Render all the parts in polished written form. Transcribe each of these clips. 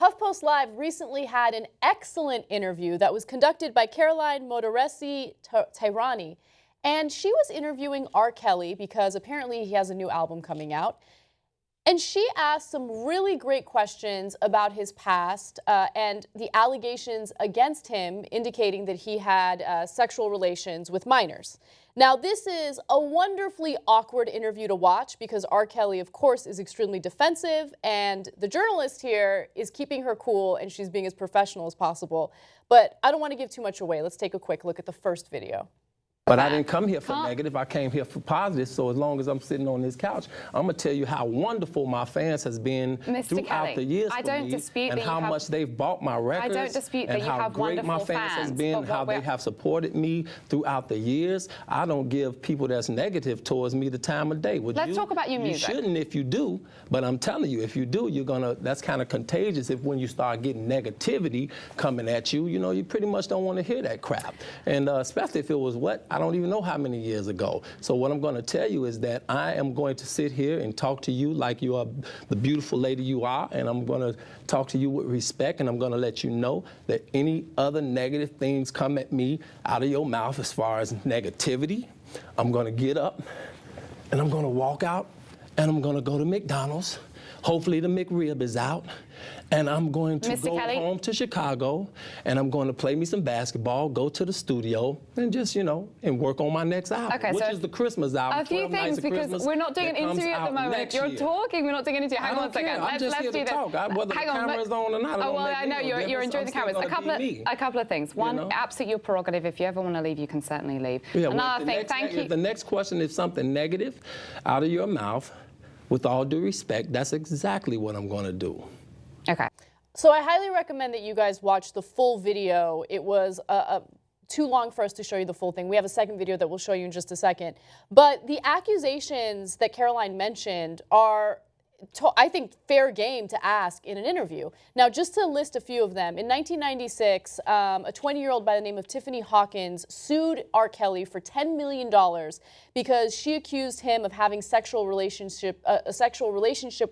HuffPost Live recently had an excellent interview that was conducted by Caroline Modarressy-Tehrani. And she was interviewing R. Kelly because apparently he has a new album coming out. And she asked some really great questions about his past and the allegations against him indicating that he had sexual relations with minors. Now, this is a wonderfully awkward interview to watch because R. Kelly, of course, is extremely defensive, and the journalist here is keeping her cool and she's being as professional as possible. But I don't want to give too much away. Let's take a quick look at the first video. But I didn't come here for negative, I came here for positive, so as long as I'm sitting on this couch, I'm going to tell you how wonderful my fans has been throughout the years for me, and how much they've bought my records, and how great my fans has been, how they have supported me throughout the years. I don't give people that's negative towards me the time of day. Let's talk about your music. You shouldn't if you do, but I'm telling you, if you do, you're gonna, that's kind of contagious if when you start getting negativity coming at you, you know, you pretty much don't want to hear that crap. And especially if it was what? I don't even know how many years ago. So what I'm going to tell you is that I am going to sit here and talk to you like you are the beautiful lady you are, and I'm going to talk to you with respect, and I'm going to let you know that any other negative things come at me out of your mouth as far as negativity, I'm going to get up and I'm going to walk out and I'm going to go to McDonald's. Hopefully the McRib is out, and I'm going to go home to Chicago, and I'm going to play me some basketball, go to the studio, and just, you know, and work on my next album, which is the Christmas album. A few things, because we're not doing an interview at the moment. You're talking, we're not doing an interview. Hang on a second. Let's do this. Whether the camera's on or not, well, I know you're enjoying the cameras. A couple of things. One, absolutely your prerogative. If you ever want to leave, you can certainly leave. Another thing, thank you. If the next question is something negative out of your mouth, with all due respect, that's exactly what I'm going to do. Okay. So I highly recommend that you guys watch the full video. It was too long for us to show you the full thing. We have a second video that we'll show you in just a second. But the accusations that Caroline mentioned are, I think, fair game to ask in an interview. Now, just to list a few of them, in 1996, a 20-year-old by the name of Tiffany Hawkins sued R. Kelly for $10 million because she accused him of having a sexual relationship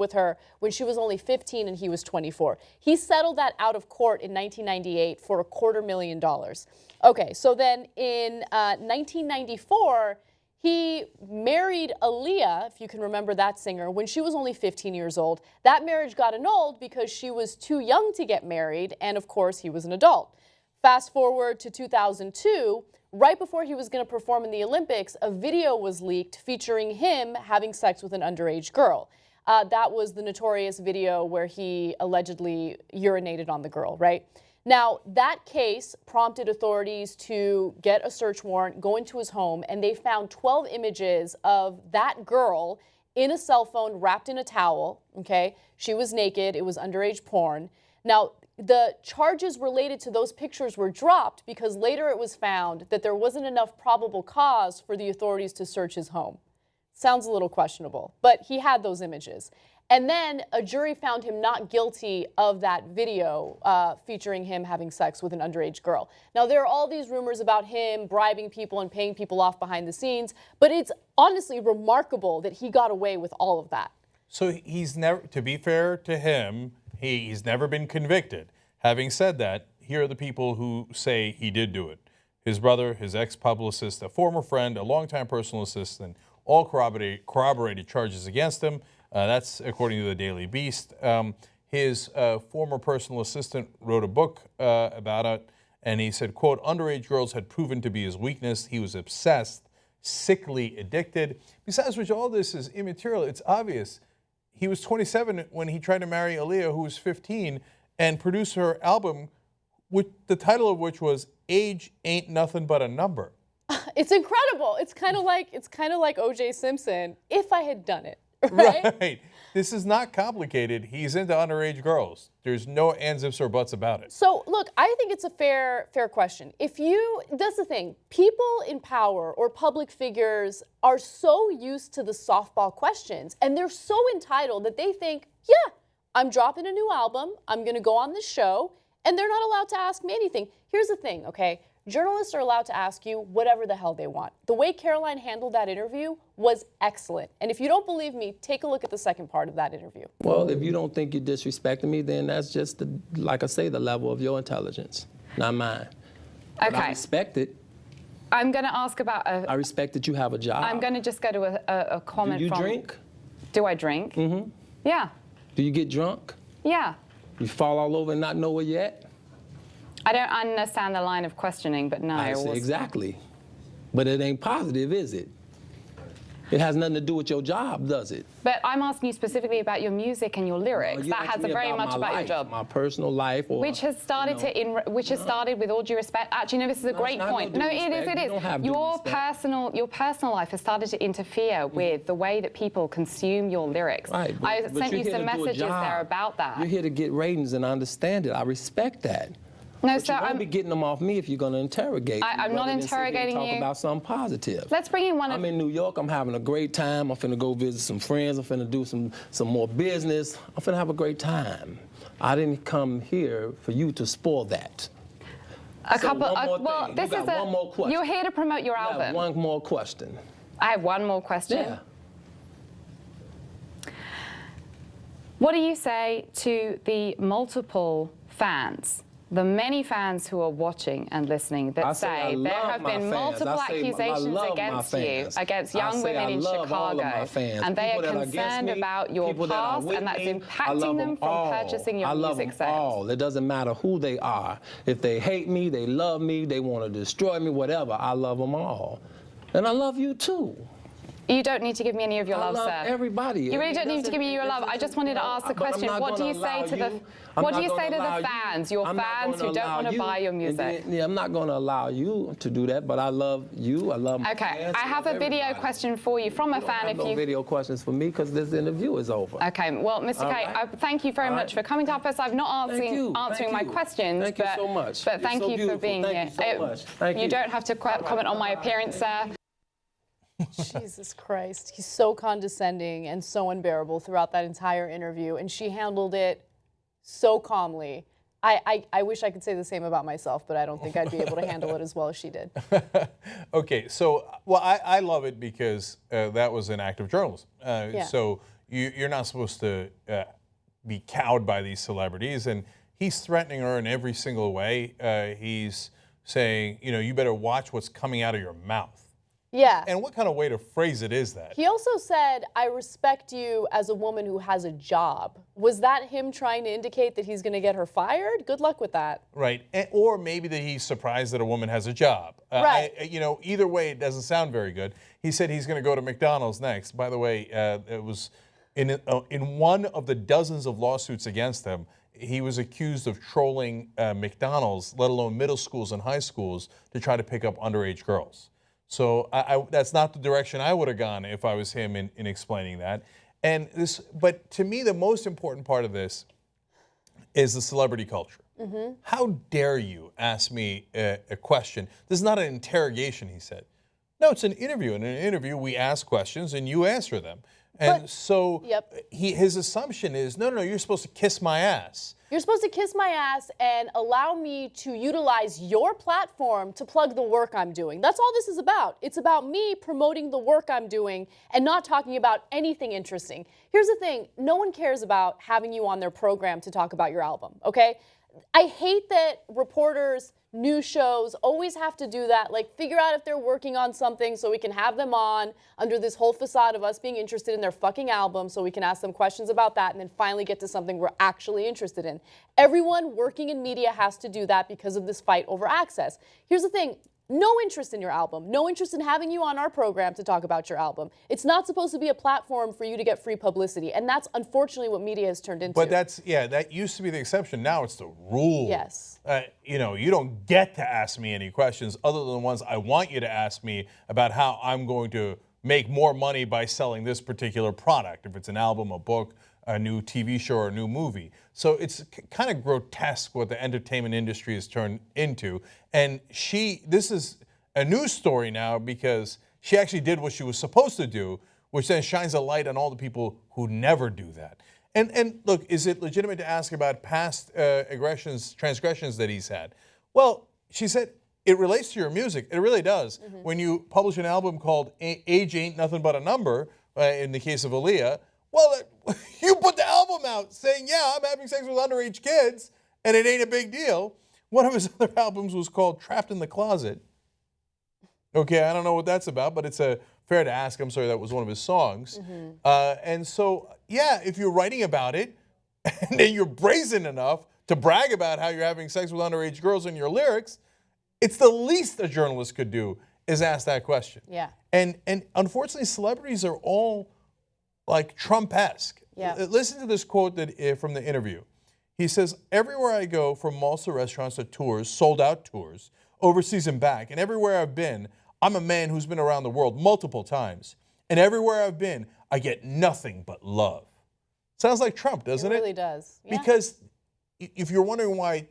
with her when she was only 15 and he was 24. He settled that out of court in 1998 for $250,000. Okay, so then in 1994, he married Aaliyah, if you can remember that singer, when she was only 15 years old. That marriage got annulled because she was too young to get married, and of course he was an adult. Fast forward to 2002, right before he was going to perform in the Olympics, a video was leaked featuring him having sex with an underage girl. That was the notorious video where he allegedly urinated on the girl, right? Now, that case prompted authorities to get a search warrant, go into his home, and they found 12 images of that girl in a cell phone wrapped in a towel, okay? She was naked. It was underage porn. Now, the charges related to those pictures were dropped because later it was found that there wasn't enough probable cause for the authorities to search his home. Sounds a little questionable, but he had those images. And then a jury found him not guilty of that video featuring him having sex with an underage girl. Now, there are all these rumors about him bribing people and paying people off behind the scenes, but it's honestly remarkable that he got away with all of that. So he's never, to be fair to him, he's never been convicted. Having said that, here are the people who say he did do it. His brother, his ex-publicist, a former friend, a longtime personal assistant, all corroborated charges against him. That's according to the Daily Beast. His former personal assistant wrote a book about it, and he said, quote, underage girls had proven to be his weakness. He was obsessed, sickly addicted. Besides which, all this is immaterial. It's obvious. He was 27 when he tried to marry Aaliyah, who was 15, and produce her album, the title of which was Age Ain't Nothing But a Number. It's incredible. It's kind of like O.J. Simpson, if I had done it. Right? This is not complicated. He's into underage girls. There's no ands, ifs, or buts about it. So, look, I think it's a fair question. That's the thing. People in power or public figures are so used to the softball questions, and they're so entitled that they think, yeah, I'm dropping a new album, I'm going to go on this show, and they're not allowed to ask me anything. Here's the thing, okay? Journalists are allowed to ask you whatever the hell they want. The way Caroline handled that interview was excellent. And if you don't believe me, take a look at the second part of that interview. Well, if you don't think you're disrespecting me, then that's just, like I say, the level of your intelligence, not mine. Okay. But I respect it. I'm going to ask about I respect that you have a job. I'm going to just go to a comment Do you from... drink? Do I drink? Mm-hmm. Yeah. Do you get drunk? Yeah. You fall all over and not know where you're at? I don't understand the line of questioning, but no. I say exactly. But it ain't positive, is it? It has nothing to do with your job, does it? But I'm asking you specifically about your music and your lyrics. That has very much about your job. My personal life, or which has started started with all due respect. Actually, no, this is a great point. No, it is. It is. Your personal life has started to interfere with the way that people consume your lyrics. Right, I sent you some messages there about that. You're here to get ratings, and I understand it. I respect that. No, but so you won't be getting them off me if you're going to interrogate. I'm not interrogating talk you. About something positive. Let's bring in one. I'm in New York. I'm having a great time. I'm finna go visit some friends. I'm finna do some more business. I'm finna have a great time. I didn't come here for you to spoil that. One more question. You're here to promote your album. One more question. I have one more question. Yeah. What do you say to the multiple fans? The many fans who are watching and listening that say there have been multiple accusations against you, against young women in Chicago, and they are concerned about your past, and that's impacting them from purchasing your music sales. All. It doesn't matter who they are. If they hate me, they love me, they want to destroy me, whatever, I love them all. And I love you too. You don't need to give me any of your love, sir. I love everybody. You really don't need to give me your love. I just wanted to ask the question. What do you say to the fans, your fans who don't want to buy your music? Yeah, I'm not going to allow you to do that, but I love you. I love my Okay, fans, I have a video question for you from a fan. If you video questions for me because this interview is over. Okay, well, Mr. K, thank you very much for coming to HuffPost. I'm not answering my questions. Thank you so much. But thank you for being here. Thank you so much. Thank you. You don't have to comment on my appearance, sir. Jesus Christ. He's so condescending and so unbearable throughout that entire interview, and she handled it so calmly. I wish I could say the same about myself, but I don't think I'd be able to handle it as well as she did. Okay, so, well, I love it because that was an act of journalism. Yeah. So you're not supposed to be cowed by these celebrities, and he's threatening her in every single way. He's saying, you better watch what's coming out of your mouth. Yeah. And what kind of way to phrase it is that? He also said, I respect you as a woman who has a job. Was that him trying to indicate that he's going to get her fired? Good luck with that. Right. Or maybe that he's surprised that a woman has a job. Right. Either way, it doesn't sound very good. He said he's going to go to McDonald's next. By the way, it was in one of the dozens of lawsuits against him, he was accused of trolling McDonald's, let alone middle schools and high schools, to try to pick up underage girls. So that's not the direction I would have gone if I was him in explaining that. But to me, the most important part of this is the celebrity culture. Mm-hmm. How dare you ask me a question? This is not an interrogation, he said. No, it's an interview. In an interview, we ask questions and you answer them. And his assumption is, no, you're supposed to kiss my ass. You're supposed to kiss my ass and allow me to utilize your platform to plug the work I'm doing. That's all this is about. It's about me promoting the work I'm doing and not talking about anything interesting. Here's the thing. No one cares about having you on their program to talk about your album, okay? I hate that reporters, news shows always have to do that, like figure out if they're working on something so we can have them on under this whole facade of us being interested in their fucking album so we can ask them questions about that and then finally get to something we're actually interested in. Everyone working in media has to do that because of this fight over access. Here's the thing. No interest in your album. No interest in having you on our program to talk about your album. It's not supposed to be a platform for you to get free publicity, and that's unfortunately what media has turned into. But that used to be the exception. Now it's the rule. Yes. You don't get to ask me any questions other than the ones I want you to ask me about how I'm going to make more money by selling this particular product, if it's an album, a book, a new TV show, or a new movie. So it's kind of grotesque what the entertainment industry has turned into. And this is a news story now because she actually did what she was supposed to do, which then shines a light on all the people who never do that. And look, is it legitimate to ask about past transgressions that he's had? Well, she said it relates to your music. It really does. When you publish an album called Age Ain't Nothing But a Number, in the case of Aaliyah, well, you put the album out saying, yeah, I'm having sex with underage kids, and it ain't a big deal. One of his other albums was called Trapped in the Closet. Okay, I don't know what that's about, but it's fair to ask. I'm sorry, that was one of his songs. And so, yeah, if you're writing about it, and then you're brazen enough to brag about how you're having sex with underage girls in your lyrics, it's the least a journalist could do is ask that question. Yeah. And unfortunately, celebrities are all like Trump-esque. Yeah. Listen to this quote from the interview. He says, everywhere I go, from malls to restaurants to tours, sold-out tours, overseas and back, and everywhere I've been, I'm a man who's been around the world multiple times. And everywhere I've been, I get nothing but love. Sounds like Trump, doesn't it? It really does. Yeah. Because if you're wondering why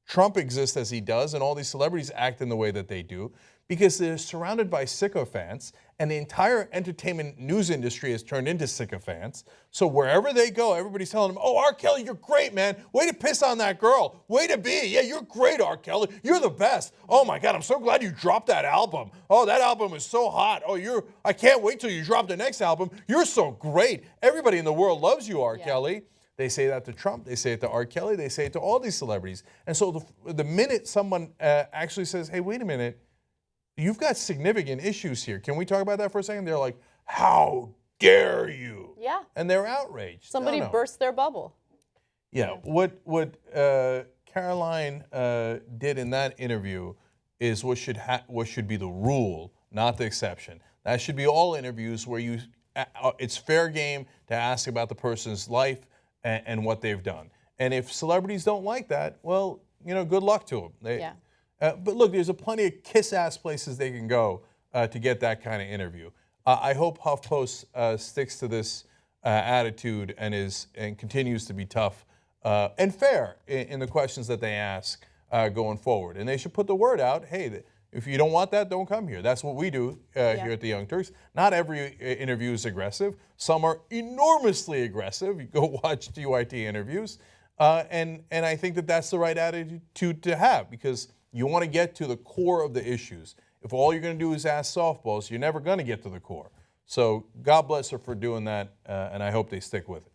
Trump exists as he does and all these celebrities act in the way that they do, because they're surrounded by sycophants, and the entire entertainment news industry has turned into sycophants. So wherever they go, everybody's telling them, oh, R. Kelly, you're great, man. Way to piss on that girl. Way to be. Yeah, you're great, R. Kelly. You're the best. Oh, my God, I'm so glad you dropped that album. Oh, that album is so hot. Oh, I can't wait till you drop the next album. You're so great. Everybody in the world loves you, R. Kelly. They say that to Trump. They say it to R. Kelly. They say it to all these celebrities. And so the minute someone actually says, hey, wait a minute, you've got significant issues here. Can we talk about that for a second? They're like, how dare you? Yeah. And they're outraged. Somebody burst their bubble. Yeah. What Caroline did in that interview is what should be the rule, not the exception. That should be all interviews where it's fair game to ask about the person's life and what they've done. And if celebrities don't like that, well, good luck to them. But look, there's plenty of kiss-ass places they can go to get that kind of interview. I hope HuffPost sticks to this attitude and continues to be tough and fair in the questions that they ask going forward. And they should put the word out, hey, if you don't want that, don't come here. That's what we do here at the Young Turks. Not every interview is aggressive. Some are enormously aggressive. You go watch DYT interviews. And I think that that's the right attitude to have, because you want to get to the core of the issues. If all you're going to do is ask softballs, you're never going to get to the core. So God bless her for doing that, and I hope they stick with it.